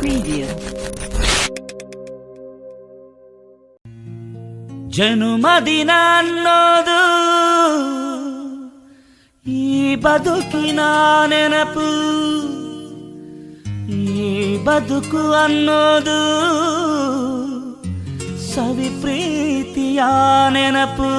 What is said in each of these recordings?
Media. ಜನುಮದಿನ ಅನ್ನೋದು ಈ ಬದುಕಿನ ನೆನಪು, ಈ ಬದುಕು ಅನ್ನೋದು ಸವಿ ಪ್ರೀತಿಯ ನೆನಪು.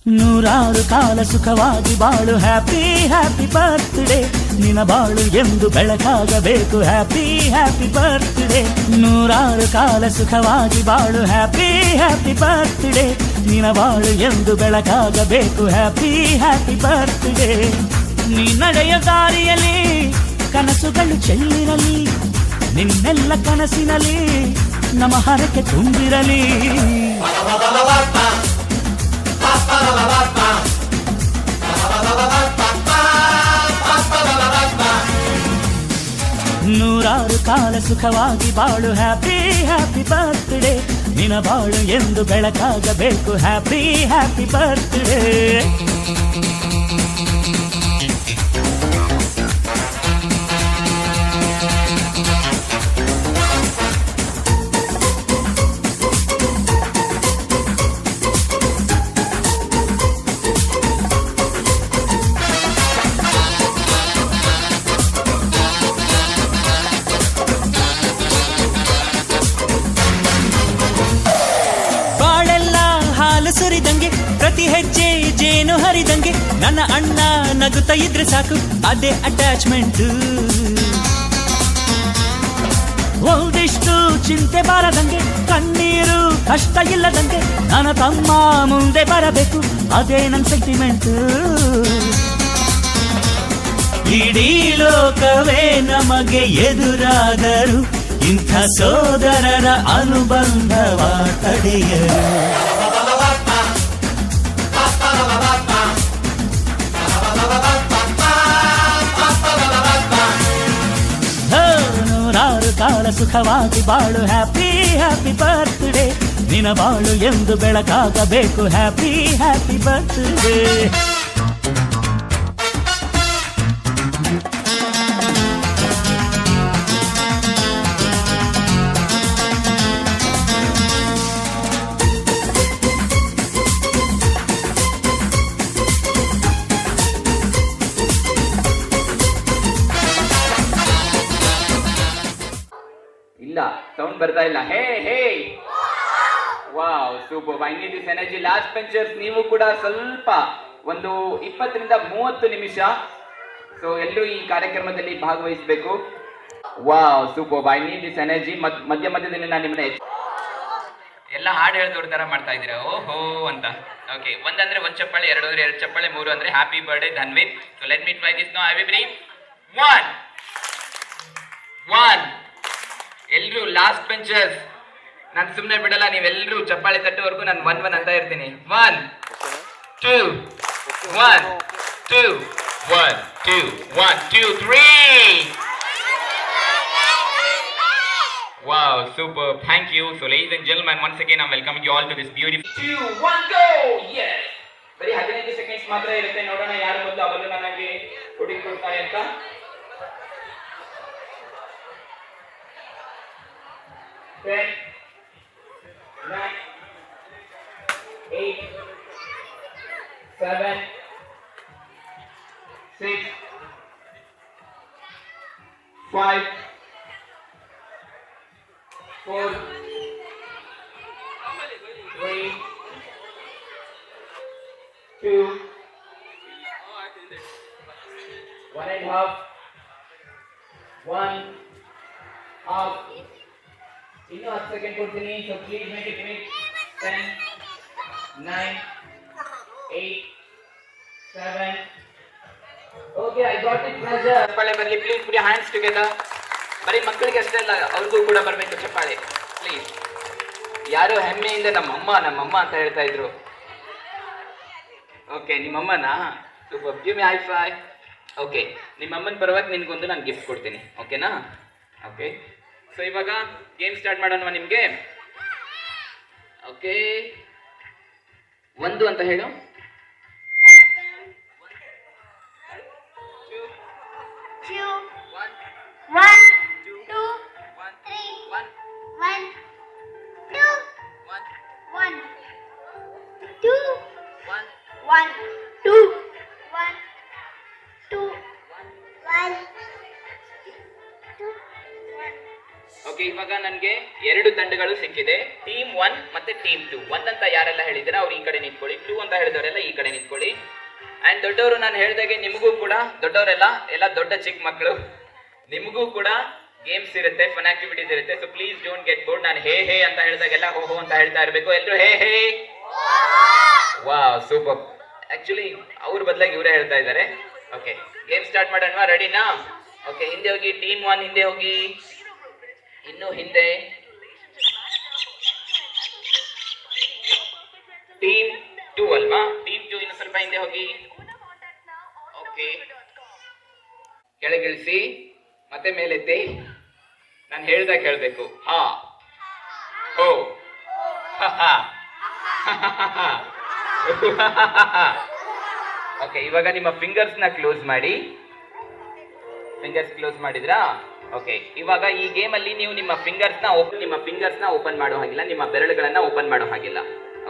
ನೂರಾರು ಕಾಲ ಸುಖವಾಗಿ ಬಾಳು, ಹ್ಯಾಪಿ ಹ್ಯಾಪಿ ಬರ್ತ್ಡೇ. ನಿನ್ನ ಬಾಳು ಎಂದು ಬೆಳಕಾಗಬೇಕು, ಹ್ಯಾಪಿ ಹ್ಯಾಪಿ ಬರ್ತ್ಡೇ. ನೂರಾರು ಕಾಲ ಸುಖವಾಗಿ ಬಾಳು, ಹ್ಯಾಪಿ ಹ್ಯಾಪಿ ಬರ್ತ್ಡೇ. ನಿನ್ನ ಬಾಳು ಎಂದು ಬೆಳಕಾಗಬೇಕು, ಹ್ಯಾಪಿ ಹ್ಯಾಪಿ ಬರ್ತ್ಡೇ. ನೀ ನಡೆಯ ದಾರಿಯಲ್ಲಿ ಕನಸುಗಳು ಚೆಲ್ಲಿರಲಿ, ನಿನ್ನೆಲ್ಲ ಕನಸಿನಲ್ಲಿ ನಮ್ಮ ಹರಕೆ ತುಂಬಿರಲಿ. ನೂರಾರು ಕಾಲ ಸುಖವಾಗಿ ಬಾಳು, ಹ್ಯಾಪಿ ಹ್ಯಾಪಿ ಬರ್ತ್ಡೇ. ನಿನ್ನ ಬಾಳು ಎಂದು ಬೆಳಕಾಗಬೇಕು, ಹ್ಯಾಪಿ ಹ್ಯಾಪಿ ಬರ್ತ್ಡೇ. ಸುರಿದಂಗೆ ಪ್ರತಿ ಹೆಜ್ಜೆ ಜೇನು ಹರಿದಂಗೆ, ನನ್ನ ಅಣ್ಣ ನಗುತ್ತಾ ಇದ್ರೆ ಸಾಕು, ಅದೇ ಅಟ್ಯಾಚ್ಮೆಂಟ್. ಒಂದಿಷ್ಟು ಚಿಂತೆ ಬಾರದಂಗೆ, ಕಣ್ಣೀರು ಕಷ್ಟ ಇಲ್ಲದಂಗೆ, ನನ್ನ ತಮ್ಮ ಮುಂದೆ ಬರಬೇಕು, ಅದೇ ನನ್ನ ಸೆಂಟಿಮೆಂಟ್. ಇಡೀ ಲೋಕವೇ ನಮಗೆ ಎದುರಾದರು, ಇಂಥ ಸೋದರರ ಅನುಬಂಧವ ತಡೆಯರು. ನೂರಾರು ಕಾಲ ಸುಖವಾಗಿ ಬಾಳು, ಹ್ಯಾಪಿ ಹ್ಯಾಪಿ ಬರ್ತ್ಡೇ. ನಿನ್ನ ಬಾಳು ಎಂದು ಬೆಳಕಾಗಬೇಕು, ಹ್ಯಾಪಿ ಹ್ಯಾಪಿ ಬರ್ತ್ಡೇ. ಇಲ್ಲ, ಸೌಂಡ್ ಬರ್ತಾ ಇಲ್ಲ. Hey hey, wow, super. I need this energy. Last benchers, ನೀವು ಕೂಡ ಸ್ವಲ್ಪ ಒಂದು 20 ರಿಂದ 30 ನಿಮಿಷ ಸೊ ಎಲ್ಲರೂ ಈ ಕಾರ್ಯಕ್ರಮದಲ್ಲಿ ಭಾಗವಹಿಸಬೇಕು. Wow, super. I need this energy. ಮಧ್ಯ ಮಧ್ಯದಲ್ಲಿ ನಾನು ನಿಮ್ಮನ್ನ ಎಲ್ಲ ಹಾಡು ಹೇಳ್ದೋರ್ ತರ ಮಾಡ್ತಾ ಇದ್ದೀರಾ, ಓಹೋ ಅಂತ. ಓಕೆ, ಒಂದಂದ್ರೆ ಒಂದ್ ಚಪ್ಪಾಳೆ, ಎರಡು ಅಂದ್ರೆ ಎರಡು ಚಪ್ಪಾಳೆ, ಮೂರು ಅಂದ್ರೆ happy birthday Dhanvith. So let me try this now. Everybody 1 1. ಎಲ್ರು ಲಾಸ್ಟ್ ಬೆಂಚರ್ಸ್, ನಾನು ಸುಮ್ಮನೆ ಬಿಡಲ್ಲ, ನೀವೆಲ್ಲರೂ ಚಪ್ಪಾಳೆ ತಟ್ಟುವರೆಗೂ ನಾನು 1 1 ಅಂತ ಇರ್ತೀನಿ. 1 2 1 2 1 2 1 2 3. Wow, super. Thank you. So ladies and gentlemen, once again I'm welcoming you all to this beautiful 2 1 go. Yes. ಬರೀ 15 ಸೆಕೆಂಡ್ಸ್ ಮಾತ್ರ ಇರುತ್ತೆ. ನೋಡೋಣ ಯಾರು ಮೊದಲು ಅವಳು ನನಗೆ ಕೊಡ್ತಾರೆ ಅಂತ. 10 9 8 7 6 5 4 3 2 1.5 1 half. ಇನ್ನು 10 ಸೆಕೆಂಡ್ ಕೊಡ್ತೀನಿ. So please make it quick. 10 9 8 7. Okay, I got it. Pressure ಚಪ್ಪಾಳೆ ಬರಲಿ please. Put your hands together. ಬರೀ ಮಕ್ಕಳಿಗೆ ಅಷ್ಟೇ ಅಲ್ಲ, ಅವ್ರಿಗೂ ಕೂಡ ಬರಬೇಕು ಚಪ್ಪಾಳೆ ಪ್ಲೀಸ್. ಯಾರೋ ಹೆಮ್ಮೆಯಿಂದ ನಮ್ಮಮ್ಮ ಅಂತ ಹೇಳ್ತಾ ಇದ್ರು. ಓಕೆ, ನಿಮ್ಮಮ್ಮನಾ? Super. Give me high five. Okay, ನಿಮ್ಮ ಅಮ್ಮನ ಪರವಾಗಿ ನಿನ್ಗೊಂದು ನಾನು ಗಿಫ್ಟ್ ಕೊಡ್ತೀನಿ, ಓಕೆನಾ? ಓಕೆ, ಸೊ ಇವಾಗ ಗೇಮ್ ಸ್ಟಾರ್ಟ್ ಮಾಡೋಣ ನಿಮಗೆ. ಓಕೆ, 1 ಅಂತ ಹೇಳು. 2 1 2 3 1 2 1 2 1 2 1 2 1 ಓಕೆ, ಇವಾಗ ನನಗೆ 2 ತಂಡಗಳು ಸಿಕ್ಕಿದೆ, ಟೀಮ್ 1 ಮತ್ತೆ ಟೀಮ್ 2. 1 ಅಂತ ಯಾರೆಲ್ಲ ಹೇಳಿದ್ರೆ ಅವ್ರು ಈ ಕಡೆ ನಿಂತ್ಕೊಳ್ಳಿ, 2 ಅಂತ ಹೇಳಿದವರೆಲ್ಲ ಈ ಕಡೆ ನಿಂತ್ಕೊಳ್ಳಿ. ಅಂಡ್ ದೊಡ್ಡವರು ನಾನು ಹೇಳಿದಾಗೆ ನಿಮಗೂ ಕೂಡ, ದೊಡ್ಡವರೆಲ್ಲ ಎಲ್ಲ ದೊಡ್ಡ ಚಿಕ್ಕ ಮಕ್ಕಳು, ನಿಮಗೂ ಕೂಡ ಗೇಮ್ಸ್ ಇರುತ್ತೆ, ಫನ್ ಆಕ್ಟಿವಿಟೀಸ್ ಇರುತ್ತೆ. So please don't get bored. ನಾನು ಹೇ ಹೇ ಅಂತ ಹೇಳಿದಾಗೆಲ್ಲ ಹೋ ಹೋ ಅಂತ ಹೇಳ್ತಾ ಇರಬೇಕು. ಎಲ್ಲರೂ hey hey. Wow, super. Actually ಅವ್ರ ಬದಲಾಗಿ ಇವರೇ ಹೇಳ್ತಾ ಇದ್ದಾರೆ. ಓಕೆ, ಗೇಮ್ ಸ್ಟಾರ್ಟ್ ಮಾಡೋಣ. ರೆಡಿನಾ? ಓಕೆ, ಹಿಂದೆ ಹೋಗಿ, ಟೀಮ್ 1 ಹಿಂದೆ ಹೋಗಿ, ಇನ್ನು ಹಿಂದೆ. ಟೀಮ್ 2 ಅಲ್ವಾ? ಟೀಮ್ 2 ಇನ್ನು ಸ್ವಲ್ಪ ಹಿಂದೆ ಹೋಗಿ. ಓಕೆ, ಕೆಳಗಿಳಿಸಿ, ಮತ್ತೆ ಮೇಲೆತ್ತಿ. ನಾನು ಹೇಳ್ದಾಗ ಹೇಳ್ಬೇಕು. ಹಾ ಹೋ ಓಕೆ, ಇವಾಗ ನಿಮ್ಮ ಫಿಂಗರ್ಸ್ ನ ಕ್ಲೋಸ್ ಮಾಡಿ. ಫಿಂಗರ್ಸ್ ಕ್ಲೋಸ್ ಮಾಡಿದ್ರಾ? ಓಕೆ, ಇವಾಗ ಈ ಗೇಮ್ ಅಲ್ಲಿ ನೀವು ನಿಮ್ಮ ಫಿಂಗರ್ಸ್ ನ ಓಪನ್ ಮಾಡೋ ಹಾಗಿಲ್ಲ, ನಿಮ್ಮ ಬೆರಳುಗಳನ್ನ ಓಪನ್ ಮಾಡೋ ಹಾಗಿಲ್ಲ.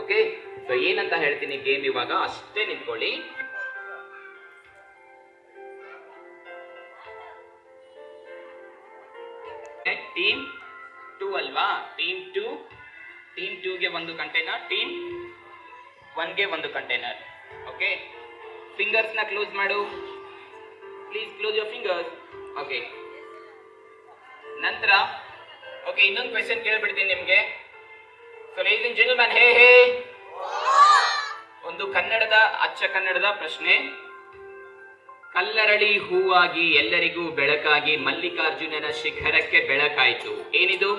ಓಕೆ, ಸೊ ಏನಂತ ಹೇಳ್ತೀನಿ ಗೇಮ್ ಇವಾಗ, ಅಷ್ಟೇ ನಿಂತ್ಕೊಳ್ಳಿ. ಟೀಮ್ 2 ಅಲ್ವಾ? ಟೀಮ್ 2ಗೆ ಒಂದು ಕಂಟೈನರ್, ಟೀಮ್ 1ಗೆ ಒಂದು ಕಂಟೈನರ್. ಓಕೆ, ಫಿಂಗರ್ಸ್ ನ ಕ್ಲೋಸ್ ಮಾಡು. Please close your fingers. Okay, ನಂತರ ಓಕೆ, ಇನ್ನೊಂದು ಕ್ವೆಶ್ಚನ್ ಕೇಳ್ಬಿಡ್ತೀನಿ ನಿಮ್ಗೆ. ಸೊ ಲೇಡೀಸ್ ಅಂಡ್ ಜೆಂಟಲ್ಮನ್, ಹೇ ಹೇ, ಒಂದು ಅಚ್ಚ ಕನ್ನಡದ ಪ್ರಶ್ನೆ. ಕಲ್ಲರಳಿ ಹೂವಾಗಿ ಎಲ್ಲರಿಗೂ ಬೆಳಕಾಗಿ ಮಲ್ಲಿಕಾರ್ಜುನನ ಶಿಖರಕ್ಕೆ ಬೆಳಕಾಯಿತು. ಏನಿದು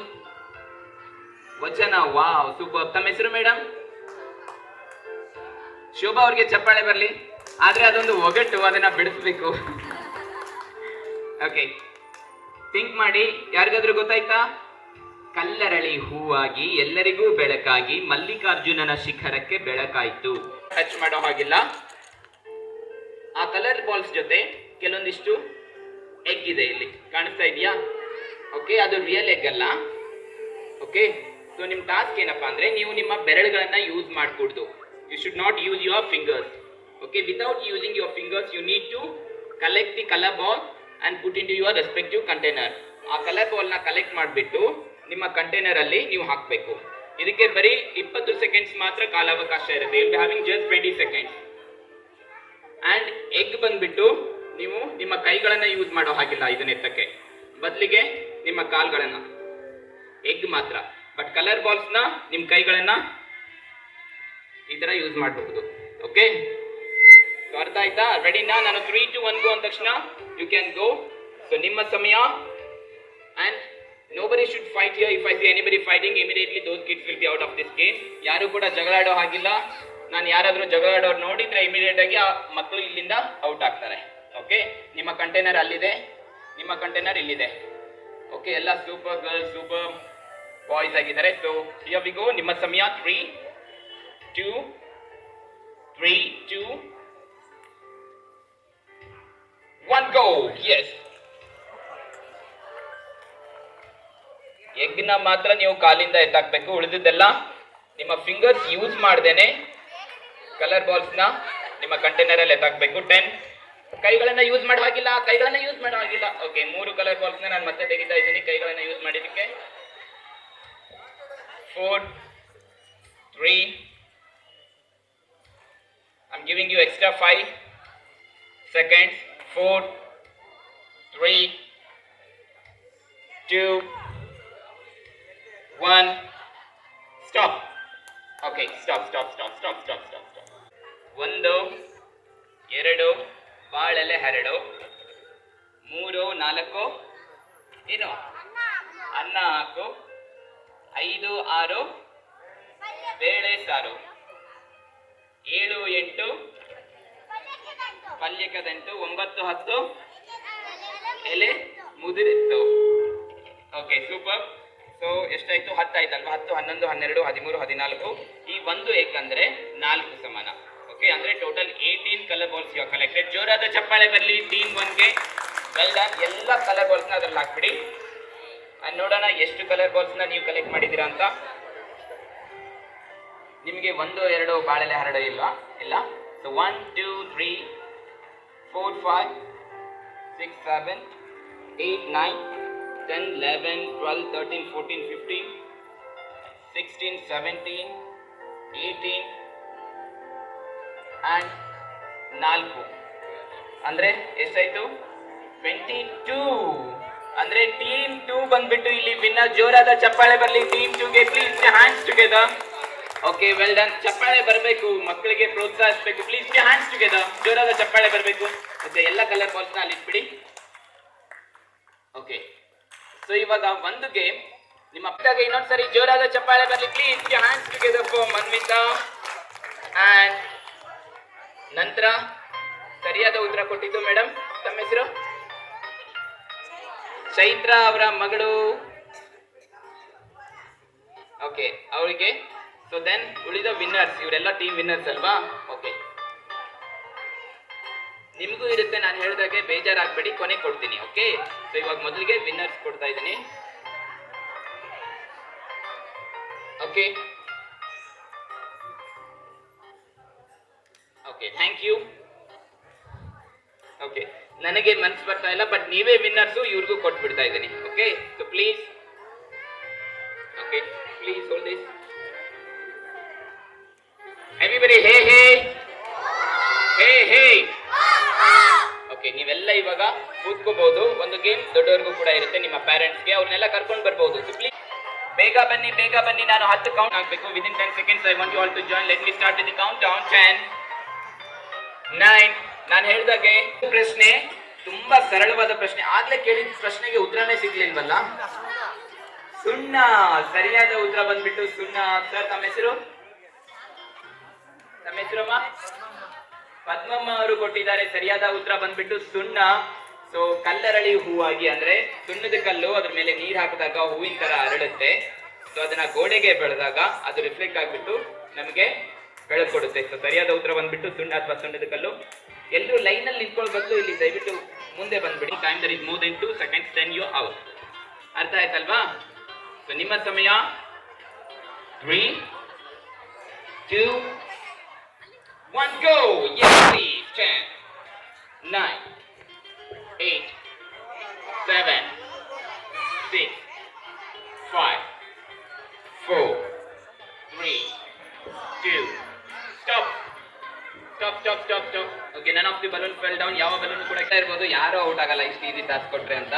ವಚನ? Wow, super. ತಮ್ಮ ಹೆಸರು ಮೇಡಮ್? ಶೋಭಾ ಅವ್ರಿಗೆ ಚಪ್ಪಾಳೆ ಬರಲಿ. ಆದ್ರೆ ಅದೊಂದು ಒಗಟು, ಅದನ್ನ ಬಿಡಿಸ್ಬೇಕು. ಓಕೆ, ಥಿಂಕ್ ಮಾಡಿ. ಯಾರಿಗಾದ್ರೂ ಗೊತ್ತಾಯ್ತಾ? ಕಲ್ಲರಳಿ ಹೂವಾಗಿ ಎಲ್ಲರಿಗೂ ಬೆಳಕಾಗಿ ಮಲ್ಲಿಕಾರ್ಜುನನ ಶಿಖರಕ್ಕೆ ಬೆಳಕಾಯಿತು. ಟಚ್ ಮಾಡೋ ಹಾಗಿಲ್ಲ. ಆ ಕಲರ್ ಬಾಲ್ಸ್ ಜೊತೆ ಕೆಲವೊಂದಿಷ್ಟು ಎಗ್ ಇದೆ, ಇಲ್ಲಿ ಕಾಣಿಸ್ತಾ ಇದೆಯಾ? ಓಕೆ, ಅದು ರಿಯಲ್ ಎಗ್ ಅಲ್ಲ. ಓಕೆ, ಸೊ ನಿಮ್ಮ ಟಾಸ್ಕ್ ಏನಪ್ಪಾ ಅಂದ್ರೆ, ನೀವು ನಿಮ್ಮ ಬೆರಳುಗಳನ್ನ ಯೂಸ್ ಮಾಡಕೂಡ್ದು. You should not use your fingers. Okay, without using your fingers you need to collect the colour ball and put into your respective container. ಆ colour ball ನ collect ಮಾಡಿಬಿಟ್ಟು ನಿಮ್ಮ ಕಂಟೈನರ್ ಅಲ್ಲಿ ನೀವು ಹಾಕಬೇಕು. ಇದಕ್ಕೆ ಬರೀ 20 ಸೆಕೆಂಡ್ಸ್ ಮಾತ್ರ ಕಾಲಾವಕಾಶ ಇರುತ್ತೆ. You will be having just 20 seconds. And ಎಗ್ ಬಂದ್ಬಿಟ್ಟು ನೀವು ನಿಮ್ಮ ಕೈಗಳನ್ನ ಯೂಸ್ ಮಾಡೋ ಹಾಗಿಲ್ಲ ಇದನ್ನ ಎತ್ತಕ್ಕೆ, ಬದಲಿಗೆ ನಿಮ್ಮ ಕಾಲ್ಗಳನ್ನ. ಎಗ್ ಮಾತ್ರ, ಬಟ್ ಕಲರ್ ಬಾಲ್ಸ್ ನ ನಿಮ್ಮ ಕೈಗಳನ್ನ ಈ ತರ ಯೂಸ್ ಮಾಡಬಹುದು. ಓಕೆ, ಅರ್ಥ ಆಯ್ತಾ? ರೆಡಿನಾ? ನಾನು 3 to 1 ಗೋ ಅಂದ ತಕ್ಷಣ ಯು ಕ್ಯಾನ್ ಗೋ. ಸೊ ನಿಮ್ಮ ಸಮಯ. And nobody should fight here. If I see anybody fighting, immediately those kids will be out of this game. ಯಾರು ಕೂಡ ಜಗಳಾಡೋ ಹಾಗಿಲ್ಲ. ನಾನು ಯಾರಾದರೂ ಜಗಳಾಡೋರು ನೋಡಿದ್ರೆ ಇಮಿಡಿಯೇಟ್ ಆಗಿ ಆ ಮಕ್ಕಳು ಇಲ್ಲಿಂದ ಔಟ್ ಆಗ್ತಾರೆ. ಓಕೆ, ನಿಮ್ಮ ಕಂಟೈನರ್ ಅಲ್ಲಿದೆ, ನಿಮ್ಮ ಕಂಟೈನರ್ ಇಲ್ಲಿದೆ. ಓಕೆ, ಎಲ್ಲ ಸೂಪರ್ ಗರ್ಲ್ಸ್, ಸೂಪರ್ ಬಾಯ್ಸ್ ಆಗಿದ್ದಾರೆ. So here we go. ನಿಮ್ಮ ಸಮಯ 3 2 1 ಗೋ. ಎಸ್, ಎಗ್ನ ಮಾತ್ರ ನೀವು ಕಾಲಿಂದ ಎತ್ತಾಕ್ಬೇಕು, ಉಳಿದಿದ್ದೆಲ್ಲ ನಿಮ್ಮ ಫಿಂಗರ್ಸ್ ಯೂಸ್ ಮಾಡ್ದೇನೆ ಕಲರ್ ಬಾಲ್ಸ್ ನ ನಿಮ್ಮ ಕಂಟೈನರ್ ಅಲ್ಲಿ ಎತ್ತಾಕ್ಬೇಕು. 10 ಕೈಗಳನ್ನ ಯೂಸ್ ಮಾಡೋ ಹಾಗಿಲ್ಲ, ಕೈಗಳನ್ನ ಯೂಸ್ ಮಾಡೋ ಹಾಗಿಲ್ಲ. ಓಕೆ, 3 ಕಲರ್ ಬಾಲ್ಸ್ ನ ನಾನು ಮತ್ತೆ ತೆಗಿತಾ ಇದ್ದೀನಿ ಕೈಗಳನ್ನ ಯೂಸ್ ಮಾಡಿದಕ್ಕೆ. 4 3 I'm giving you extra 5 seconds. 4 3 2 1 stop. Okay, stop. 1 2 ಬಾಳೆಲೆ 2 3 4 ಏನು ಅನ್ನ ಹಾಕು. 5 6 ಬೇಳೆ ಸಾರು. 7 8 ಪಲ್ಯಕದಂಟು 9 10 ಎಲೆ ಮುದಿರಿತ್ತು. Okay super. ಸೊ ಎಷ್ಟಾಯ್ತು? 10 ಆಯ್ತಲ್ವಾ? 10 11 12 13 14. ಈ ಒಂದು ಎಗ್ ಅಂದ್ರೆ 4 ಸಮಾನ. ಓಕೆ, ಅಂದ್ರೆ total 18 colour balls you collected. ಜೋರಾದ ಚಪ್ಪಾಳೆ ಬರಲಿ ಟೀಮ್ 1ಗೆ. Well done. ಎಲ್ಲ ಕಲರ್ ಬಾಲ್ಸ್ನ ಅದ್ರಲ್ಲಿ ಹಾಕ್ಬಿಡಿ. ನೋಡೋಣ ಎಷ್ಟು ಕಲರ್ ಬಾಲ್ಸ್ನ ನೀವು ಕಲೆಕ್ಟ್ ಮಾಡಿದ್ದೀರಾ ಅಂತ. ನಿಮಗೆ 1 2 ಬಾಳೆಲೆ ಹರಡ ಇಲ್ವಾ? ಇಲ್ಲ. ಸೊ 1 2 3 4 5 6 7 8 9 10 11 12 13 14 15 16 17 18 and 4 ಅಂದ್ರೆ ಎಷ್ಟಾಯ್ತು? 22. ಅಂದ್ರೆ ಟೀಮ್ 2 ಬಂದ್ಬಿಟ್ಟು ಇಲ್ಲಿ ವಿನ್ನರ್. ಜೋರಾದ ಚಪ್ಪಾಳೆ ಬರಲಿ ಟೀಮ್ 2ಗೆ. Please hands together. Okay, well done. ಚಪ್ಪಾಳೆ ಬರಬೇಕು, ಮಕ್ಕಳಿಗೆ ಪ್ರೋತ್ಸಾಹಿಸಬೇಕು. Please hands together. ಜೋರಾದ ಚಪ್ಪಾಳೆ ಬರಬೇಕು. ಮತ್ತೆ ಎಲ್ಲ ಕಲರ್ ಬಾಲ್ಸ್ನ ಅಲ್ಲಿ ಇಟ್ಬಿಡಿ. ಓಕೆ, ಸೊ ಇವಾಗ ಒಂದು ಗೇಮ್ ನಿಮ್ಮ ಅಪ್ಪಗೆ ಇನ್ನೊಂದ್ಸರಿ ಜೋರಾದ ಚಪ್ಪಾಳೆ ಬರಲಿ please hands together for Manvita. And ನಂತರ ಸರಿಯಾದ ಉತ್ತರ ಕೊಟ್ಟಿದ್ದು ಮೇಡಮ್, ತಮ್ಮ ಹೆಸರು? ಚೈತ್ರ ಅವರ ಮಗಳು. ಓಕೆ, ಅವರಿಗೆ. ಸೊ ದೆನ್ ಉಳಿದ ವಿನ್ನರ್ಸ್, ಇವರೆಲ್ಲ ಟೀಮ್ ವಿನ್ನರ್ಸ್ ಅಲ್ವಾ? ಓಕೆ, ನಿಮಗೂ ಇರುತ್ತೆ, ನಾನು ಹೇಳಿದಾಗೆ ಬೇಜಾರಾಗಬೇಡಿ, ಕೊನೆ ಕೊಡ್ತೀನಿ. ಓಕೆ, ಸೊ ಇವಾಗ ಮೊದಲಿಗೆ ವಿನ್ನರ್ಸ್ ಕೊಡ್ತಾ ಇದ್ದೀನಿ. Okay okay, thank you. Okay, ನನಗೆ ಮನ್ಸು ಬರ್ತಾ ಇಲ್ಲ, ಬಟ್ ನೀವೇ ವಿನ್ನರ್ಸು, ಇವ್ರಿಗೂ ಕೊಟ್ಬಿಡ್ತಾ ಇದ್ದೀನಿ. Okay, so please. Okay, please hold this. Everybody hey hey hey hey. Okay, ನೀವೆಲ್ಲ ಇವಾಗ ಕೂತ್ಕೋಬಹುದು. ಒಂದು ಗೇಮ್ ದೊಡ್ಡವ್ರಿಗೂ ಕೂಡ ಇರುತ್ತೆ, ನಿಮ್ಮ ಪೇರೆಂಟ್ಸ್ಗೆ, ಅವ್ರನ್ನೆಲ್ಲ ಕರ್ಕೊಂಡು ಬರ್ಬೋದು. ಸೊ ಪ್ಲೀಸ್ ಬೇಗ ಬನ್ನಿ, ಬೇಗ ಬನ್ನಿ. ನಾನು 10 ಕೌಂಟ್ ಹಾಕಬೇಕು. Within 10 seconds I want you all to join. Let me start with the countdown. 10 9. ನಾನು ಹೇಳಿದಾಗೆ ಪ್ರಶ್ನೆ ತುಂಬಾ ಸರಳವಾದ ಪ್ರಶ್ನೆ. ಆಗ್ಲೇ ಕೇಳಿದ ಪ್ರಶ್ನೆಗೆ ಉತ್ತರನೇ ಸಿಗ್ಲಿಲ್ವಲ್ಲ? ಸುಣ್ಣ. ಸರಿಯಾದ ಉತ್ತರ ಬಂದ್ಬಿಟ್ಟು ಸುಣ್ಣ. ಸರ್, ತಮ್ಮ ಹೆಸರು? ತಮ್ಮ ಹೆಸರಮ್ಮ? ಪದ್ಮಮ್ಮ ಅವರು ಕೊಟ್ಟಿದ್ದಾರೆ. ಸರಿಯಾದ ಉತ್ತರ ಬಂದ್ಬಿಟ್ಟು ಸುಣ್ಣ. ಸೊ ಕಲ್ಲರಳಿ ಹೂವಾಗಿ, ಅಂದ್ರೆ ಸುಣ್ಣದ ಕಲ್ಲು ಅದ್ರ ಮೇಲೆ ನೀರ್ ಹಾಕಿದಾಗ ಹೂವಿನ ತರ ಅರಳುತ್ತೆ. ಸೊ ಅದನ್ನ ಗೋಡೆಗೆ ಬೆಳೆದಾಗ ಅದು ರಿಫ್ಲೆಕ್ಟ್ ಆಗ್ಬಿಟ್ಟು ನಮಗೆ ಬೆಳಕು ಕೊಡುತ್ತೆ. ಸೊ ಸರಿಯಾದ ಉತ್ತರ ಬಂದ್ಬಿಟ್ಟು ಸುಣ್ಣ ಅಥವಾ ಸುಣ್ಣದ ಕಲ್ಲು. ಎಲ್ಲರೂ ಲೈನ್ ಅಲ್ಲಿ ನಿಂತ್ಕೊಳ್ಬೇಕು. ಇಲ್ಲಿ ದಯವಿಟ್ಟು ಮುಂದೆ ಬಂದ್ಬಿಡಿ. Time there is more than 2 seconds, then you out. ಅರ್ಥ ಆಯ್ತಲ್ವಾ? ಸೊ ನಿಮ್ಮ ಸಮಯ 3 2 1 go. Yes please. 10 9 8 7 6 5 4 3 2 stop. Okay, none of the balloon fell down. ಯಾವ ಬಲೂನ್ ಕೂಡ ಇರ್ಬೋದು, ಯಾರು ಔಟ್ ಆಗಲ್ಲ ಇಷ್ಟು ಈಸಿ ಟಾಸ್ಕ್ ಕೊಟ್ರೆ ಅಂತ.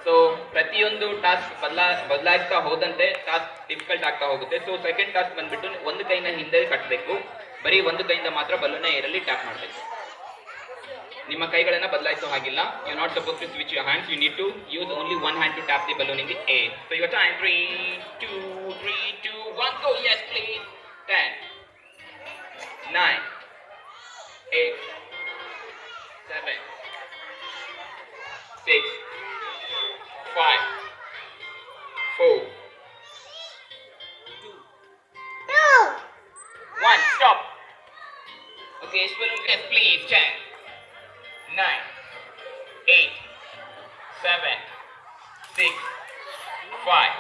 ಸೊ ಪ್ರತಿಯೊಂದು ಟಾಸ್ಕ್ ಬದಲಾಯಿಸ್ತಾ ಹೋದಂತೆ ಟಾಸ್ಕ್ ಡಿಫಿಕಲ್ಟ್ ಆಗ್ತಾ ಹೋಗುತ್ತೆ. ಸೊ ಸೆಕೆಂಡ್ ಟಾಸ್ಕ್ ಬಂದ್ಬಿಟ್ಟು ಒಂದು ಕೈನ ಹಿಂದೆ ಕಟ್ಟಬೇಕು. ಬರೀ ಒಂದು ಕೈಯಿಂದ ಮಾತ್ರ ಬಲೂನ್ ಏರಲ್ಲಿ ಟ್ಯಾಪ್ ಮಾಡಬೇಕು. ನಿಮ್ಮ ಕೈಗಳನ್ನ ಬದಲಾಯಿಸೋ ಹಾಗಿಲ್ಲ. You not suppose to switch your hands. You need to use only one hand to tap the balloon in the air. So your time 3 2 1 go. Yes please. 10 9 8 7 6 5 4 2 1 stop. Okay, balloon. Yes please. 10 9 8 7 6 5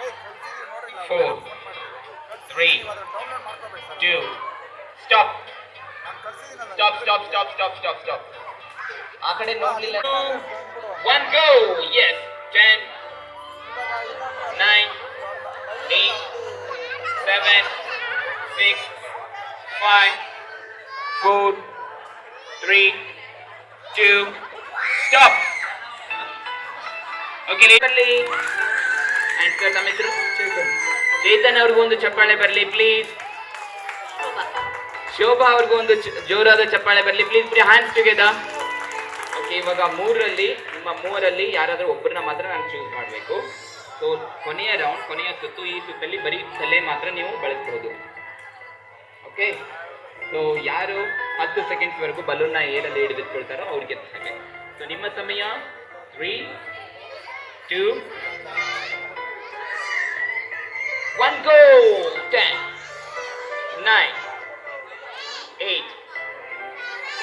4 3 2 stop. Stop. ಆ ಕಡೆ ನೋಡ್ಲಿಲ್ಲ. 1 go. Yes. 10 9 8 7 6 5 4 3 2 stop. Okay, ಲೇಟಲ್ಲಿ answer. ನಮ್ಮ ಹೆಸರು ಚೇತನ್. ಅವ್ರಿಗೂ ಒಂದು ಚಪ್ಪಾಳೆ ಬರಲಿ ಪ್ಲೀಸ್. ಶೋಭಾ ಅವ್ರಿಗೂ ಒಂದು ಜೋರಾದ ಚಪ್ಪಾಳೆ ಬರಲಿ please. Please hands together. Okay, ಇವಾಗ ನಿಮ್ಮ ಮೂವರಲ್ಲಿ ಯಾರಾದರೂ ಒಬ್ಬರನ್ನ ಮಾತ್ರ ನಾನು ಚೂಸ್ ಮಾಡಬೇಕು. ಸೊ ಕೊನೆಯ ರೌಂಡ್, ಕೊನೆಯ ಸುತ್ತು. ಈ ಸುತ್ತಲ್ಲಿ ಬರೀ ತಲೆ ಮಾತ್ರ ನೀವು ಬಳಸ್ಬೋದು. ಓಕೆ, ಸೊ ಯಾರು 10 ಸೆಕೆಂಡ್ಸ್ ವರೆಗೂ ಬಲೂನ್ನ ಏರಲ್ಲಿ ಹಿಡಿದಿಟ್ಕೊಳ್ತಾರೋ ಅವ್ರಿಗೆ ಹಾಗೆ. ಸೊ ನಿಮ್ಮ ಸಮಯ 3, 2, 1 ಗೋ. 10, 9, 8,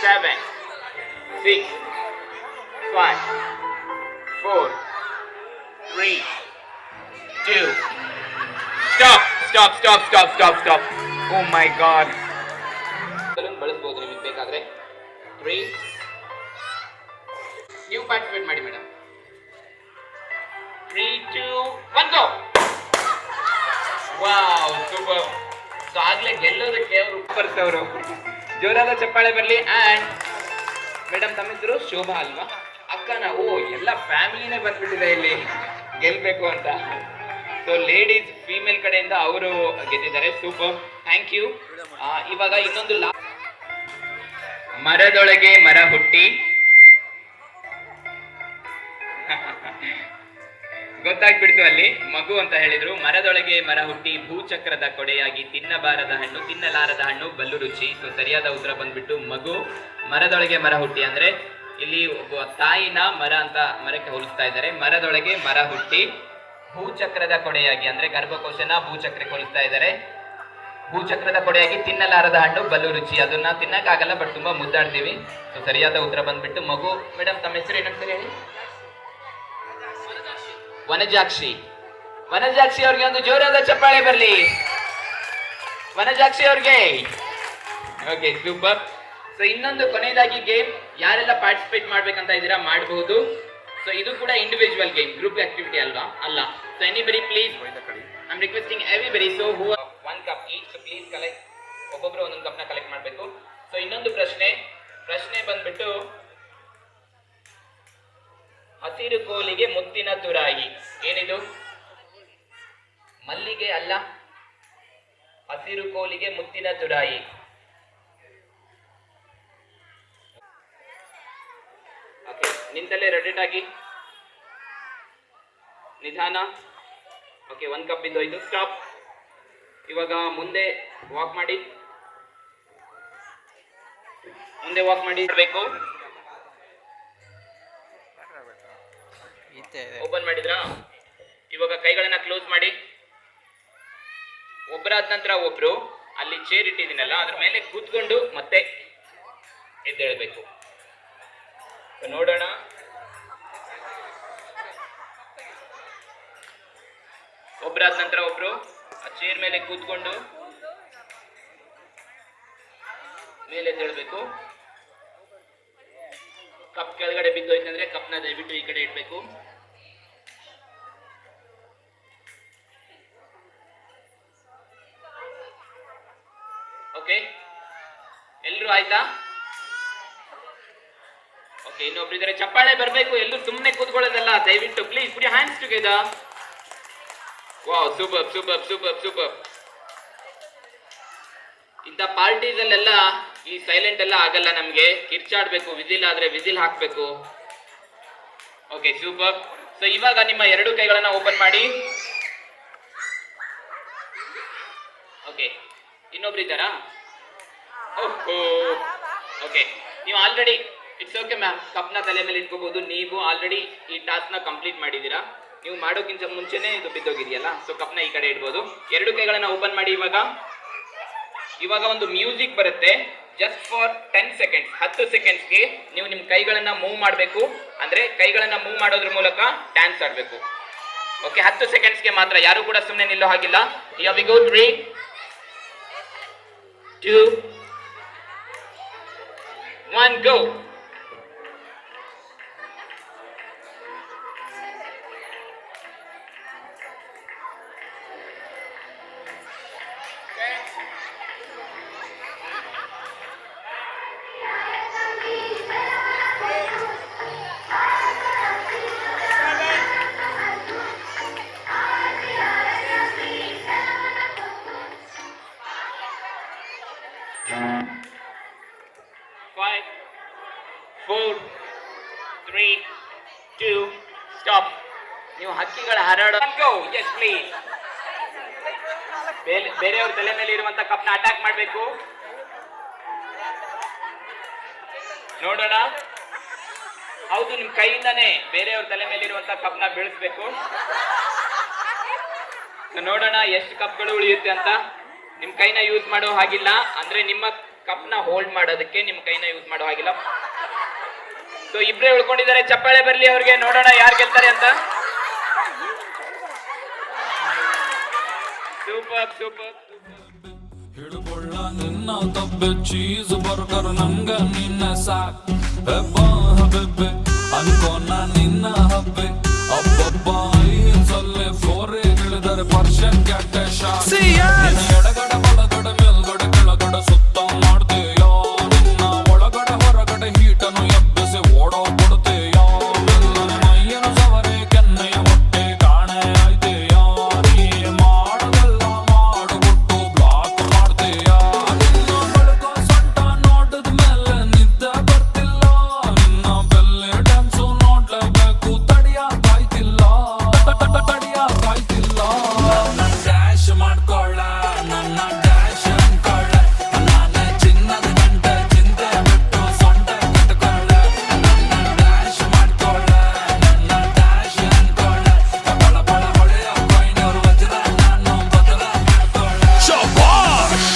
7, 6, 5, 4, 3, 2. Stop. Oh my god. Balloon ಬಳಸಬಹುದು ನಿಮಗೆ ಬೇಕಾದ್ರೆ. 3. ನೀವು ಪಾರ್ಟಿಸಿಪೇಟ್ ಮಾಡಿ madam. 3, 2, 1 go. Wow, super. So ಆಗ್ಲೇ ಗೆಲ್ಲೋದಕ್ಕೆ ಅವರು ಬರ್ಸವರು. ಜೋರಾದ ಚಪ್ಪಾಳೆ ಬರಲಿ. ಅಂಡ್ ಮೇಡಮ್ ತಮ್ಮ ಹೆಸರು ಶೋಭಾ ಅಲ್ವಾ? ಅಕ್ಕನ? ಓ, ಎಲ್ಲ ಫ್ಯಾಮಿಲಿನೇ ಬಂದ್ಬಿಟ್ಟಿದೆ ಇಲ್ಲಿ ಗೆಲ್ಬೇಕು ಅಂತ. ಸೊ ಲೇಡೀಸ್ ಫೀಮೇಲ್ ಕಡೆಯಿಂದ ಅವರು ಗೆದ್ದಿದ್ದಾರೆ. Super, thank you. ಇವಾಗ ಇನ್ನೊಂದು ಮರದೊಳಗೆ ಮರ ಹುಟ್ಟಿ ಗೊತ್ತಾಗ್ಬಿಡ್ತು ಅಲ್ಲಿ ಮಗು ಅಂತ ಹೇಳಿದ್ರು. ಮರದೊಳಗೆ ಮರ ಹುಟ್ಟಿ ಭೂಚಕ್ರದ ಕೊಡೆಯಾಗಿ ತಿನ್ನಬಾರದ ಹಣ್ಣು ತಿನ್ನಲಾರದ ಹಣ್ಣು ಬಲ್ಲು ರುಚಿ. ಸೊ ಸರಿಯಾದ ಉತ್ತರ ಬಂದ್ಬಿಟ್ಟು ಮಗು. ಮರದೊಳಗೆ ಮರ ಹುಟ್ಟಿ ಅಂದ್ರೆ ಇಲ್ಲಿ ಒಬ್ಬ ತಾಯಿನ ಮರ ಅಂತ ಮರಕ್ಕೆ ಹೋಲಿಸ್ತಾ ಇದ್ದಾರೆ. ಮರದೊಳಗೆ ಮರ ಹುಟ್ಟಿ ಭೂಚಕ್ರದ ಕೊಡೆಯಾಗಿ ಅಂದ್ರೆ ಗರ್ಭಕೋಶನ ಭೂಚಕ್ರಕ್ಕೆ ಹೋಲಿಸ್ತಾ ಇದ್ದಾರೆ. ಭೂಚಕ್ರದ ಕೊಡೆಯಾಗಿ ತಿನ್ನಲಾರದ ಹಣ್ಣು ಬಲು ರುಚಿ. ಅದನ್ನ ತಿನ್ನಕ್ಕಾಗಲ್ಲ, ಬಟ್ ತುಂಬಾ ಮುದ್ದಾಡ್ತೀವಿ. ಸೊ ಸರಿಯಾದ ಉತ್ತರ ಬಂದ್ಬಿಟ್ಟು ಮಗು. ಮೇಡಮ್ ತಮ್ಮ ಹೆಸರು ಏನಂತ ಹೇಳಿ? ವನಜಾಕ್ಷಿ. ವನಜಾಕ್ಷಿ ಅವ್ರಿಗೆ ಒಂದು ಜೋರಾದ ಚಪ್ಪಾಳೆ ಬರಲಿ. ವನಜಾಕ್ಷಿ ಅವ್ರಿಗೆ. Okay, super. ಸೊ ಇನ್ನೊಂದು ಕೊನೆಯದಾಗಿ ಗೇಮ್ ಯಾರೆಲ್ಲ ಪಾರ್ಟಿಸಿಪೇಟ್ ಮಾಡ್ಬೇಕಂತ ಇದ್ದೀರಾ ಮಾಡಬಹುದು. ಸೊ ಇದು ಕೂಡ ಇಂಡಿವಿಜುವಲ್ ಗೇಮ್, ಗ್ರೂಪ್ ಆಕ್ಟಿವಿಟಿ ಅಲ್ವಾ? ಅಲ್ಲ. So anybody please, I am requesting everybody. So who 1 cup each. So please collect, ಒಬ್ಬೊಬ್ರು ಒಂದೊಂದು ಕಪ್ನ ಕಲೆಕ್ಟ್ ಮಾಡಬೇಕು. ಸೊ ಇನ್ನೊಂದು ಪ್ರಶ್ನೆ ಬಂದ್ಬಿಟ್ಟು ಹಸಿರು ಕೋಲಿಗೆ ಮುತ್ತಿನ ತುರಾಯಿ. ಏನಿದು? ಮಲ್ಲಿಗೆ ಅಲ್ಲ, ಹಸಿರು ಕೋಲಿಗೆ ಮುತ್ತಿನ ತುರಾಯಿ. ಓಕೆ, ನಿಂತಲ್ಲೇ ರೆಡಿಟ್ ಆಗಿ ನಿಧಾನ. ಓಕೆ, 1 ಕಪ್ ಬಿದ್ದೋಯ್ತು. ಸ್ಟಾಪ್. ಇವಾಗ ಮುಂದೆ ವಾಕ್ ಮಾಡಿ. ಬೇಕು. ಓಪನ್ ಮಾಡಿದ್ರಾ? ಇವಾಗ ಕೈಗಳನ್ನ ಕ್ಲೋಸ್ ಮಾಡಿ. ಒಬ್ಬರಾದ ನಂತರ ಒಬ್ರು ಅಲ್ಲಿ ಚೇರ್ ಇಟ್ಟಿದ್ದೀನಲ್ಲ ಅದ್ರ ಮೇಲೆ ಕೂತ್ಕೊಂಡು ಮತ್ತೆ ಎದ್ದೇಳಬೇಕು. ನೋಡೋಣ. ಒಬ್ಬರಾದ ನಂತರ ಒಬ್ರು ಆ ಚೇರ್ ಮೇಲೆ ಕೂತ್ಕೊಂಡು ಮೇಲೆ ಎದ್ದೇಳಬೇಕು. ಕಪ್ ಕೆಳಗಡೆ ಬಿದ್ದೋಯ್ತಂದ್ರೆ ಕಪ್ನ ದಯವಿಟ್ಟು ಈ ಕಡೆ ಇಡಬೇಕು. ಓಕೆ, ಎಲ್ರು ಆಯ್ತಾ? ಓಕೆ, ಇನ್ನೊಬ್ರು ಇದಾರೆ, ಚಪ್ಪಾಳೆ ಬರಬೇಕು. ಎಲ್ಲರೂ ಸುಮ್ಮನೆ ಕೂತ್ಕೊಳ್ಳೋದಲ್ಲ, ದಯವಿಟ್ಟು please put your hands together. Wow, super super super super. ಇಂಥ ಪಾರ್ಟೀಸ್ ಅಲ್ಲೆಲ್ಲ ಈ ಸೈಲೆಂಟ್ ಎಲ್ಲ ಆಗಲ್ಲ ನಮ್ಗೆ. ಕಿರ್ಚಾಡ್ಬೇಕು, ವಿಸಿಲ್ ಆದ್ರೆ ವಿಸಿಲ್ ಹಾಕ್ಬೇಕು. Okay, super. ಸೊ ಇವಾಗ ನಿಮ್ಮ 2 ಕೈಗಳನ್ನ ಓಪನ್ ಮಾಡಿ. ಓಕೆ, ಇನ್ನೊಬ್ರು ಇದ್ದಾರಾ? ಓಹೋ, ಓಕೆ. ನೀವು ಆಲ್ರೆಡಿ ಇಟ್ಸ್ ಓಕೆ ಮ್ಯಾಮ್, ಕಪ್ನ ತಲೆ ಮೇಲೆ ಇಟ್ಕೋಬಹುದು. ನೀವು ಆಲ್ರೆಡಿ ಈ ಟಾಸ್ಕ್ ನ ಕಂಪ್ಲೀಟ್ ಮಾಡಿದ್ದೀರಾ. ನೀವು ಮಾಡೋಕ್ಕಿಂತ ಮುಂಚೆನೆ ಇದು ಬಿದ್ದೋಗಿದೆಯಲ್ಲ, ಸೊ ಕಪ್ನ ಈ ಕಡೆ ಇಡ್ಬೋದು. 2 ಕೈಗಳನ್ನ ಓಪನ್ ಮಾಡಿ. ಇವಾಗ ಒಂದು ಮ್ಯೂಸಿಕ್ ಬರುತ್ತೆ. ಜಸ್ಟ್ ಫಾರ್ 10 ಸೆಕೆಂಡ್ಸ್, 10 ಸೆಕೆಂಡ್ಸ್ಗೆ ನೀವು ನಿಮ್ಮ ಕೈಗಳನ್ನ ಮೂವ್ ಮಾಡಬೇಕು. ಅಂದ್ರೆ ಕೈಗಳನ್ನ ಮೂವ್ ಮಾಡೋದ್ರ ಮೂಲಕ ಡ್ಯಾನ್ಸ್ ಆಡಬೇಕು. ಓಕೆ, 10 ಸೆಕೆಂಡ್ಸ್ಗೆ ಮಾತ್ರ, ಯಾರು ಕೂಡ ಸುಮ್ಮನೆ ನಿಲ್ಲೋ ಹಾಗಿಲ್ಲ. Here we go. 3, 2, 1 go. Stop. ನೀವು ಹಕ್ಕಿಗಳ ಹಾರಾಡೋ. Yes please. ಬೇರೆಯವ್ರ ತಲೆ ಮೇಲೆ ಇರುವಂತ ಕಪ್ನ ಅಟ್ಯಾಕ್ ಮಾಡಬೇಕು. ನೋಡೋಣ. ಹೌದು, ನಿಮ್ ಕೈಯಿಂದಾನೇ ಬೇರೆಯವ್ರ ತಲೆ ಮೇಲಿರುವಂತ ಕಪ್ನ ಬೀಳಿಸ್ಬೇಕು. ನೋಡೋಣ ಎಷ್ಟು ಕಪ್ಗಳು ಉಳಿಯುತ್ತೆ ಅಂತ. ನಿಮ್ ಕೈನ ಯೂಸ್ ಮಾಡೋ ಹಾಗಿಲ್ಲ, ಅಂದ್ರೆ ನಿಮ್ಮ ಕಪ್ನ ಹೋಲ್ಡ್ ಮಾಡೋದಕ್ಕೆ ನಿಮ್ ಕೈನ ಯೂಸ್ ಮಾಡೋ ಹಾಗಿಲ್ಲ. ಸೊ ಇಬ್ರೇ ಉಳ್ಕೊಂಡಿದ್ದಾರೆ, ಚಪ್ಪಾಳೆ ಬರ್ಲಿ ಅವ್ರಿಗೆ. ನೋಡೋಣ ಯಾರು ಗೆಲ್ತಾರೆ ಅಂತ. Super super. ಹಿಡ್ಕೊಳ್ಳ ನಿನ್ನ ತಬ್ಬೆ ಚೀಸ್ ಬರ್ಗರ್ ನಂಗ ನಿನ್ನ ಸಾಕ್ ಬೆಬ್ಬೆ ಅನ್ಕೋನ ನಿನ್ನ ಹಬ್ಬೆ ಅಬ್ಬಬ್ಬ ಸೊಲ್ಲೆ ಫೋರೆ ಇಳಿದರೆ ಪರ್ಷನ್ ಕ್ಯಾಟೆ ಶಾಕ್ ಎಡಗಡೆ ಬಲಗಡೆ ಮೇಲ್ಗಡೆ ಕೆಳಗಡೆ ಸುತ್ತ ಮಾಡ್ತೀಯ ನಿನ್ನ ಒಳಗಡೆ ಹೊರಗಡೆ ಹೀಟನ್ನು ಎಬ್ಬಿಸಿ ಓಡೋ ಬಿಡ್ತೀಯ ಮೆಲ್ಲನೆ ಮೈಯನು ಸವರೆ ಕೆನ್ನೆಯ ಹೊಟ್ಟೆ ಕಾಣೆ ಆಯ್ತೀಯ ನೀ ಮಾಡೋದೆಲ್ಲ ಮಾಡಿಬಿಟ್ಟು ಬ್ಲಾಕ್ ಮಾಡ್ತೀಯ ನಿನ್ನ ಬಳಿಕ ಸೊಂಟ ನೋಡಿದ ಮೇಲೆ ನಿದ್ದೆ ಬರ್ತಿಲ್ಲ ನಿನ್ನ ಬೆಲ್ಲೆ ಡ್ಯಾನ್ಸು ನೋಡ್ಲೇಬೇಕು ತಡಿಯಾಕಾಯ್ತಿಲ್ಲ ನನ್ನ ಡ್ಯಾಶ್ ಮಾಡ್ಕೊಳ್ಳ ನನ್ನ ಡ್ಯಾಶ್ ಅನ್ಕೊಳ್ಳ ನಾನೇ ಚಿನ್ನದ ಗಂಟೆ ಚಿಂತೆ ಬಿಟ್ಟು ಸೊಂಟೆ ಕಟ್ಕೊಳ್ಳ ನನ್ನ ಡ್ಯಾಶ್ ಮಾಡ್ಕೊಳ್ಳ ನನ್ನ ಡ್ಯಾಶ್ ಅನ್ಕೊಳ್ಳ ಬಳ ಬಳ ಹೊಳೆಯ ಕೊಯ್ನೂರು ವಜ್ರ ನಾನು ಬದಲ ಮಾಡ್ಕೊಳ್ಳ ಶಬಾಷ್.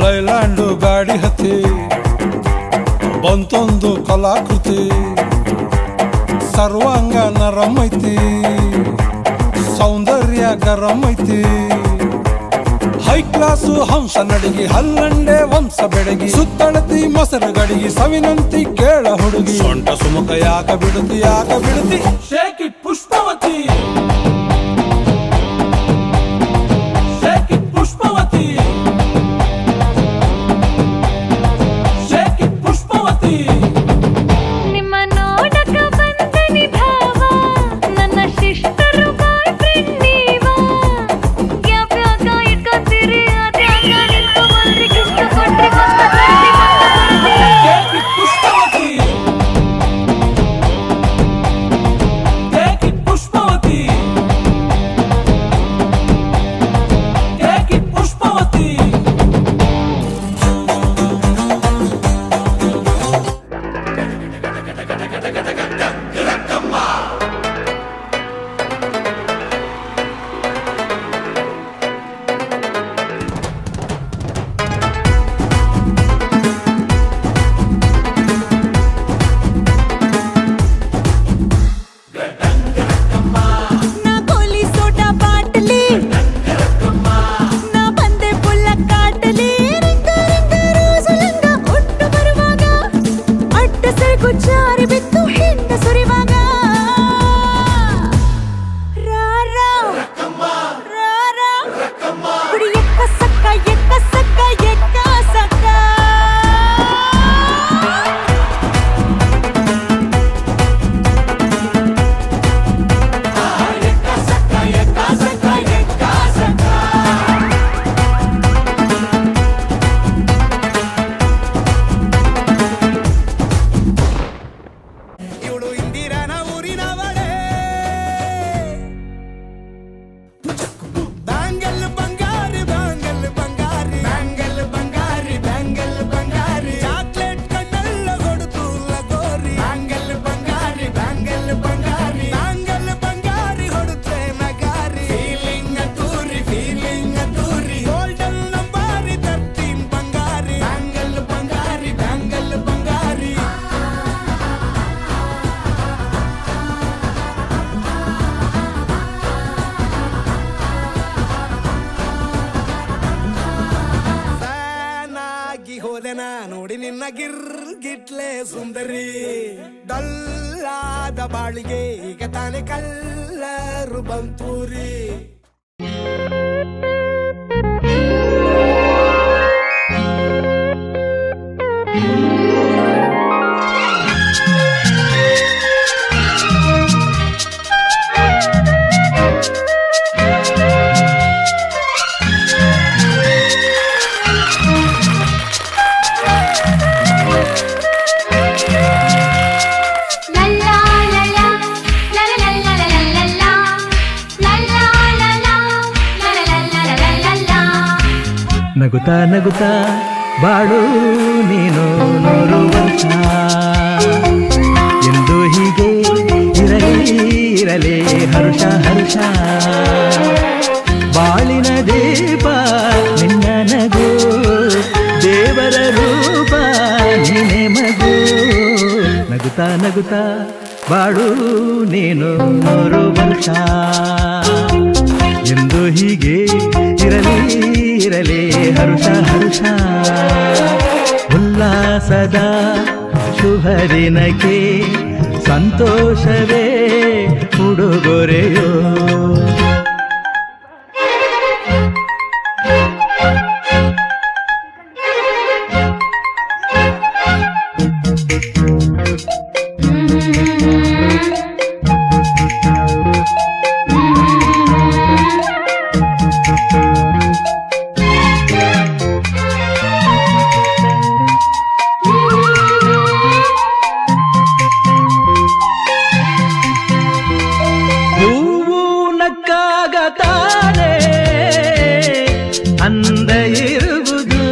ಲೈಲ್ಯಾಂಡು ಗಾಡಿ ಹತ್ತಿ ಬಂತೊಂದು ಕಲಾಕೃತಿ ಸರ್ವಾಂಗ ನರಂ ಐತಿ ಸೌಂದರ್ಯ ಗರಂ ಐತಿ ಹೈ ಕ್ಲಾಸು ಹಂಸ ನಡಿಗೆ ಹಲ್ಲಂಡೆ ವಂಶ ಬೆಡಗಿ ಸುತ್ತಳತಿ ಮೊಸರು ಗಡಿಗೆ ಸವಿನಂತಿ ಕೇಳ ಹುಡುಗಿ ಸೊಂಟ ಸುಮುಖ ಯಾಕ ಬಿಡುತ್ತಿ shake it Pushpavati shake it Pushpavati ನಿಮ್ಮ ನೋಡಕ ಬಂದನಿ ಭಾವ ನನ್ನ ಶಿಷ್ಟರು ಬಾಯ್ ಫ್ರೆಂಡ್ ನೀವ ಯಾವ್ಯಾಗ ಇಟ್ಕೊತೀರಿ ಅದ್ಯಾಗ ನಿಂತ್ಕೊಬಲ್ರಿ ಗಿಫ್ಟ್ ಕೊಟ್ರಿ ಪುಷ್ಪವತಿ ನಾ ಗೋಲಿ ಸೋಡಾ ಬಾಟಲಿ ನಾ ಬಂದೆ ಪುಲ್ಲ ಕಾಟಲಿ ರಿಂಗ ರಿಂಗ ರೋಸು ಲಂಗ ಒಟ್ಟು ಬರುವಾಗ ಅಡ್ಡ ಸೆರಗು ಜಾರಿ ಬಿತ್ತು ಹಿಂದ ಸುರಿವಾಗ ರಾರಾ ಕುಡಿ ಎಕ್ಕ ಸಕ್ಕ ಇವಳು ಇಂದಿರಾನ ಊರಿನವಳೆ ಬ್ಯಾಂಗಲ್ ಬಂಗಾರಿ ಬ್ಯಾಂಗಲ್ ಬಂಗಾರಿ ಬ್ಯಾಂಗಲ್ ಬಂಗಾರಿ ಬ್ಯಾಂಗಲ್ ಬಂಗಾರಿ ಚಾಕ್ಲೇಟ್ ಕಣ್ಣೆಲ್ಲ ಕೊಡುತ್ತು ಲಗೋರಿ ಬ್ಯಾಂಗಲ್ ಬಂಗಾರಿ ಬ್ಯಾಂಗಲ್ ಬಂಗಾರಿ ಬ್ಯಾಂಗಲ್ ಬಂಗಾರಿ ಹೊಡುತ್ತೆ ನಗಾರಿ ಫೀಲಿಂಗ್ ತೂರಿ ಗೋಲ್ಡನ್ ನಂಬಾರಿ 13 ಬಂಗಾರಿ ಬ್ಯಾಂಗಲ್ ಬಂಗಾರಿ ಬ್ಯಾಂಗಲ್ ಬಂಗಾರಿ ಫ್ಯಾನಾಗಿ ಹೋದೆನಾ ನೋಡಿ ನಿನ್ನ ಗಿಟ್ಲೆ ಸುಂದರಿ ಡಲ್ಲಾದ ಬಾಳಿಗೆ ಈಗ ತಾನೆ ಕಲ್ಲರು ಬಂತೂರಿ ನಗುತ್ತಾ ನಗುತ್ತಾ ಬಾಳು ನೀನು 100 ವರ್ಷ ಎಂದು ಹೀಗೆ ಇರಲಿ ಇರಲಿ ಹರುಷ ಹರುಷ ಬಾಳಿನ ದೀಪ ನಿನ್ನ ನಗು ದೇವರ ರೂಪ ನೀನೆ ಮಗು ನಗುತ್ತಾ ನಗುತ್ತಾ ಬಾಳು ನೀನು 100 ವರ್ಷ ಎಂದು ಹೀಗೆ ಇರಲಿ ಇರಲಿ ಹರುಷ ಹರುಷ ಉಲ್ಲಾಸದ ಶುಭ ದಿನಕ್ಕೆ ಸಂತೋಷವೇ ಉಡುಗೊರೆಯೋ ಹೂವು ನಕ್ಕಾಗ ತಾನೇ ಅಂದ ಇರುವುದು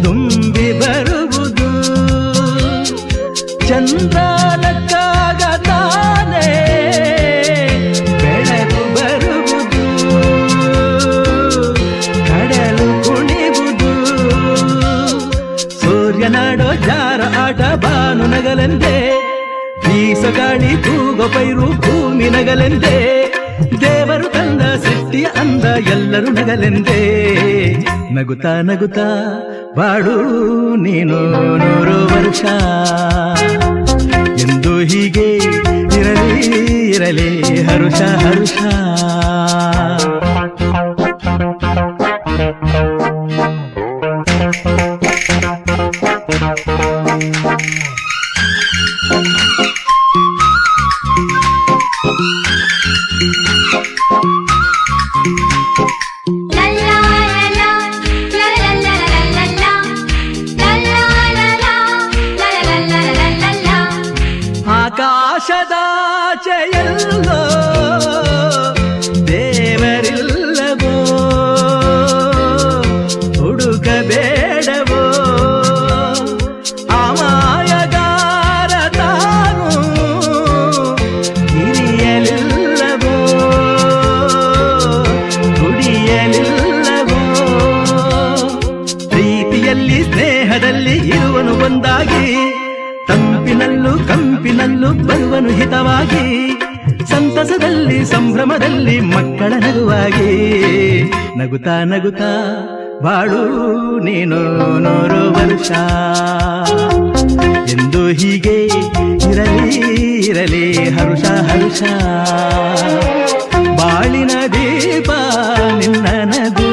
ತುಂಬಿ ಬರುವುದು ಚಂದ್ರ ನಕ್ಕಾಗ ತಾನೇ ಬೆಳಕು ಬರುವುದು ಕಡಲು ಕುಣಿವುದು ಸೂರ್ಯನಾಡೋ ಜಾರ ಆಟ ಬಾನು ನಗಲೆಂದೇ ಬೀಸಗಾಳಿ ತೂಗೋ ಪೈರು ಭೂಮಿ ನಗಲೆಂದೇ ದೇವರು ತಂದ ಸೃಷ್ಟಿಯ ಅಂದ ಎಲ್ಲರೂ ನಗಲೆಂದೇ ನಗುತ್ತಾ ನಗುತ್ತಾ ಬಾಳು ನೀನು 100 ವರ್ಷ ಎಂದು ಹೀಗೆ ಇರಲಿ ಇರಲಿ ಹರುಷ ಹರುಷ La la la la, la la la la la la, la la la la, la la la la la la. ಆಕಾಶದಾಚೆಯಲ್ಲೋ ದೇವರಿಲ್ಲವೋ ಹುಡುಕಬೇಡವೋ ಅಮಾಯಗಾರ ತಾನು ಹಿರಿಯಲಿಲ್ಲವೋ ದುಡಿಯಲಿಲ್ಲವೋ ಪ್ರೀತಿಯಲ್ಲಿ ಸ್ನೇಹದಲ್ಲಿ ಇರುವನು ಒಂದಾಗಿ ತಂಪಿನಲ್ಲೂ ಕಂಪಿನಲ್ಲೂ ಬರುವನು ಹಿತವಾಗಿ ಸಂತಸದಲ್ಲಿ ಸಂಭ್ರಮದಲ್ಲಿ ಮಕ್ಕಳ ನಗುವಾಗಿ ನಗುತ್ತಾ ನಗುತ್ತಾ ಬಾಳು ನೀನು 100 ವರ್ಷ ಎಂದು ಹೀಗೆ ಇರಲಿ ಇರಲಿ ಹರುಷ ಹರುಷ ಬಾಳಿನ ದೀಪ ನಿನ್ನ ನಗು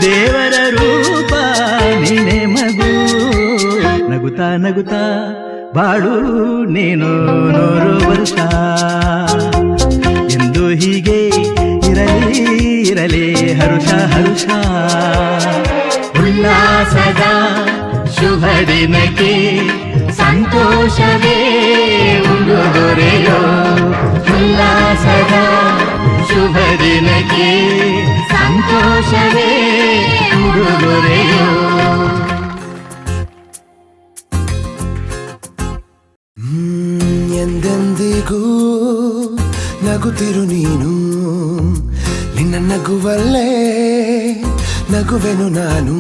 ದೇವರ ರೂಪ ನೀನೆ ಮಗು ನಗುತ್ತಾ ನಗುತ್ತಾ ಬಾಳು ನೀನು 100 ವರ್ಷ ಎಂದು ಹೀಗೆ ಇರಲಿ ಇರಲಿ ಹರುಷ ಹರುಷ ಉಲ್ಲಾಸದ ಶುಭ ದಿನಕ್ಕೆ ಸಂತೋಷವೇ ಉಡುಗೊರೆಯೋ ಉಲ್ಲಾಸದ ಶುಭ ದಿನಕ್ಕೆ ಸಂತೋಷವೇ ಉಡುಗೊರೆಯೋ ಎಂದೆಂದಿಗೂ ನಗುತ್ತಿರು ನೀನು ನಿನ್ನ ನಗುವಲ್ಲೇ ನಗುವೆನು ನಾನು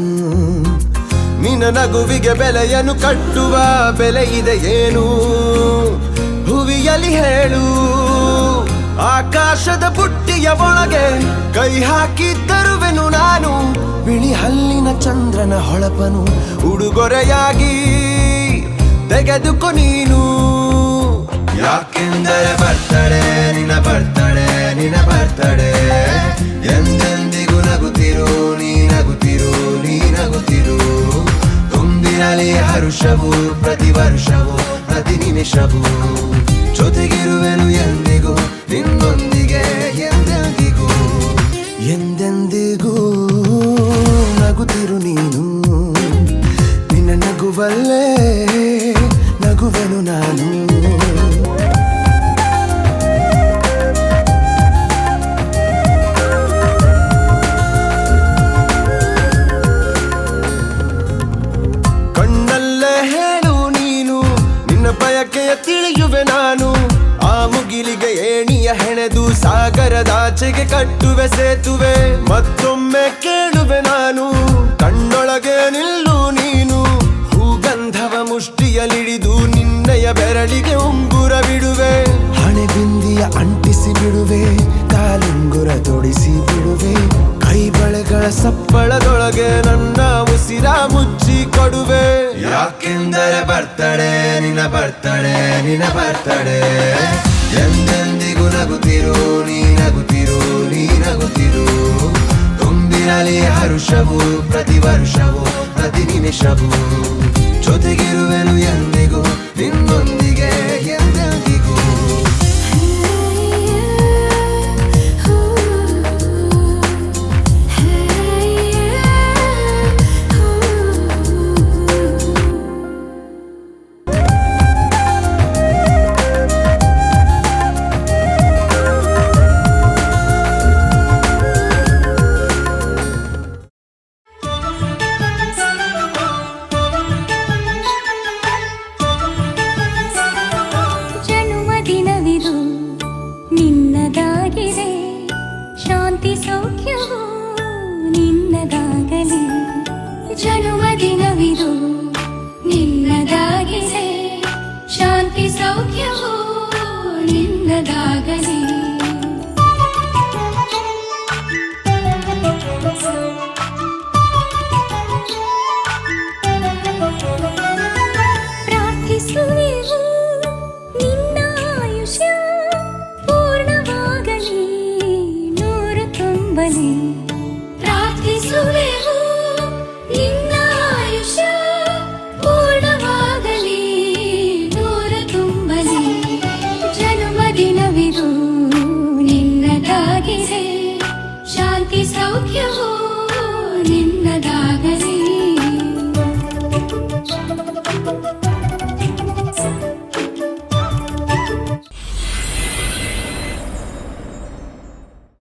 ನಿನ್ನ ನಗುವಿಗೆ ಬೆಲೆಯನ್ನು ಕಟ್ಟುವ ಬೆಲೆ ಇದೆ ಏನು ಹುವಿಯಲ್ಲಿ ಹೇಳು ಆಕಾಶದ ಬುಟ್ಟಿಯ ಒಳಗೆ ಕೈ ಹಾಕಿ ತರುವೆನು ನಾನು ಬಿಳಿ ಹಲ್ಲಿನ ಚಂದ್ರನ ಹೊಳಪನು ಉಡುಗೊರೆಯಾಗಿ ತೆಗೆದುಕೊ ನೀನು ಯಾಕೆಂದರೆ ಬರ್ತಡೆ ನಿನ್ನ ಬರ್ತಡೆ ನಿನ್ನ ಬರ್ತಡೆ ಎಂದೆಂದಿಗೂ ನಗುತ್ತಿರು ನೀ ನಗುತ್ತಿರು ನೀ ನಗುತ್ತಿರು ತುಂಬಿರಲಿ ಹರುಷವು ಪ್ರತಿ ವರ್ಷವೂ ಪ್ರತಿ ನಿಮಿಷವೂ ಜೊತೆಗಿರುವೆನು ಎಂದಿಗೂ ನಿನ್ನೊಂದಿಗೆ ಎಂದೆಂದಿಗೂ ಎಂದೆಂದಿಗೂ ನಗುತ್ತಿರು ನೀನು ನಿನ್ನ ನಗುವಲ್ಲೇ ನಗುವೆನು ನಾನು ಆಚೆಗೆ ಕಟ್ಟುವೆ ಸೇತುವೆ ಮತ್ತೊಮ್ಮೆ ಕೇಳುವೆ ನಾನು ಕಣ್ಣೊಳಗೆ ನಿಲ್ಲು ನೀನು ಹೂಗಂಧವ ಮುಷ್ಟಿಯಲಿಡಿದು ನಿನ್ನಯ ಬೆರಳಿಗೆ ಉಂಗುರ ಬಿಡುವೆ ಹಣೆ ಬಿಂದಿಯ ಅಂಟಿಸಿ ಬಿಡುವೆ ಕಾಲುಂಗುರ ತೊಡಿಸಿ ಬಿಡುವೆ ಕೈ ಬಳೆಗಳ ಸಪ್ಪಳದೊಳಗೆ ನನ್ನ ಉಸಿರ ಮುಚ್ಚಿ ಕೊಡುವೆ ಯಾಕೆಂದರೆ ಬರ್ತಡೆ ನಿನ್ನ ಬರ್ತಡೆ ನಿನ್ನ ಬರ್ತಡೆ ಎಂದೆಂದಿಗೂ ನಗುತ್ತಿರು ನೀ ನಗುತ್ತಿರು ನೀ ನಗುತ್ತಿರು ತುಂಬಿರಲಿ ಹರುಷವು ಪ್ರತಿ ವರ್ಷವೂ ಪ್ರತಿ ನಿಮಿಷವೂ ಜೊತೆಗಿರುವೆನು ಎಂದಿಗೂ ನಿನ್ನೊಂದಿಗೆ ಎಂದೆಂದಿಗೂ ಜನ್ಮದಿನವಿದು ನಿನ್ನದಾಗಿದೆ ಶಾಂತಿ ಸೌಖ್ಯವು ನಿನ್ನದಾಗಲಿ ಜನ್ಮದಿನವಿದು ನಿನ್ನದಾಗಿದೆ ಶಾಂತಿ ಸೌಖ್ಯವು ನಿನ್ನದಾಗಲಿ ಪ್ರಾರ್ಥಿಸುವೆವು ನಿನ್ನ ಆಯುಷ್ಯ ಪೂರ್ಣವಾಗಲಿ ನೂರು ತುಂಬಲಿ ಪ್ರಾರ್ಥಿಸುವೆವು ನಿನ್ನ ಆಯುಷ್ಯ ಪೂರ್ಣವಾಗಲಿ ನೂರು ತುಂಬಲಿ ಜನ್ಮದಿನವಿದು ನಿನ್ನದಾಗಿದೆ ಶಾಂತಿ ಸೌಖ್ಯವು